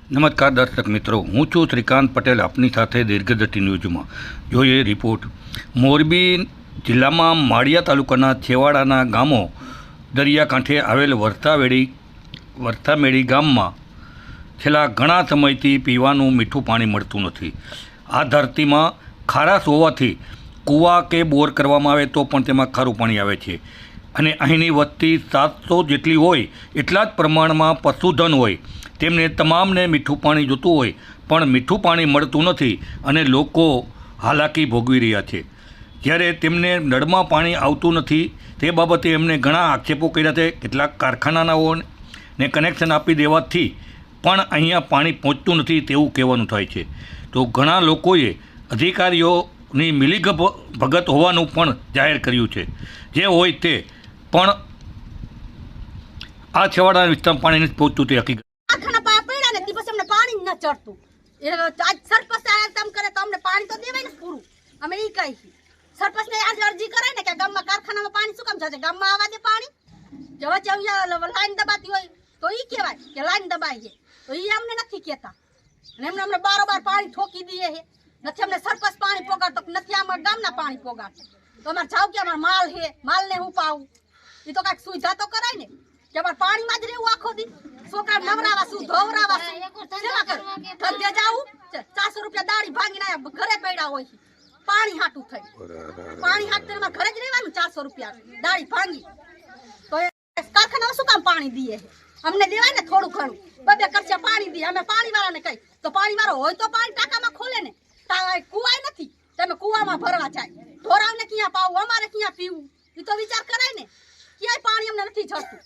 નમસ્કાર દર્શક મિત્રો, હું છું શ્રીકાંત પટેલ, આપની સાથે દીર્ઘગતિ ન્યૂઝમાં જોઈએ રિપોર્ટ। મોરબી જિલ્લામાં માળિયા તાલુકાના છેવાડાના ગામો દરિયાકાંઠે આવેલ વર્થામેડી ગામમાં છેલ્લા ઘણા સમયથી પીવાનું મીઠું પાણી મળતું નથી। આ ધરતીમાં ખારાશ હોવાથી કૂવા કે બોર કરવામાં આવે તો પણ તેમાં ખારું પાણી આવે છે અને અહીંની વસ્તી 700 જેટલી હોય એટલા જ પ્રમાણમાં પશુધન હોય। તેમને તમામને મીઠું પાણી જોતું હોય પણ મીઠું પાણી મળતું નથી અને લોકો હાલાકી ભોગવી રહ્યા છે। જ્યારે તેમને નળમાં પાણી આવતું નથી તે બાબતે એમને ઘણા આક્ષેપો કર્યા છે। કેટલાક કારખાનાઓને કનેક્શન આપી દેવાથી પણ અહીંયા પાણી પહોંચતું નથી તેવું કહેવાનું થાય છે। તો ઘણા લોકોએ અધિકારીઓની મિલીભગત હોવાનું પણ જાહેર કર્યું છે। જે હોય તે પણ આ છેવાડાના વિસ્તારમાં પાણી નથી પહોંચતું તે હકીકત चढ़तु आज सरपंच आया तम करे तो हमने पानी तो देवे ने पूरू हमें ई कही सरपंच ने आज अर्जी करे ने के गाम में कारखाना में पानी सुकम जाते गाम में आवा दे पानी जवा चौया लाइन दबाती होय तो ई केवाय के लाइन दबाई है तो ई हमने નથી કહેતા અને हमने बार-बार पानी ठोकी दिए है નથી हमने सरपंच पानी पोगाड़तो નથી आम गामना पानी पोगाड़तो तो हमार जाव के हमार माल है माल ने હું પાઉં ई तो काक सुविधा तो कराय ने के हमार पानी में ज रहू आखो दी छोकरा नवरावा सु धोवरावा सेवा कर धंधे जाऊ 400 रुपया दाढ़ी भांगी ना घरे पड्या होय पानी हाटू થઈ पानी हाटते में घरे ज રહેવાનું 400 रुपया दाढ़ी भांगी तो कारखाना में શું કામ પાણી દીએ हमने देवाय ने થોડું ઘણું બબે ખર્ચા પાણી દી અમે પાણી વાળાને કહી તો પાણી વાળો હોય તો પાણી ટાંકામાં ખોલે ને કુવાય નથી તમે કુવામાં ભરવા જાય ઢોરાવને ક્યાં પાવું અમારે ક્યાં પીવું એ તો વિચાર કરાય ને ક્યાંય પાણી અમને નથી જડતું।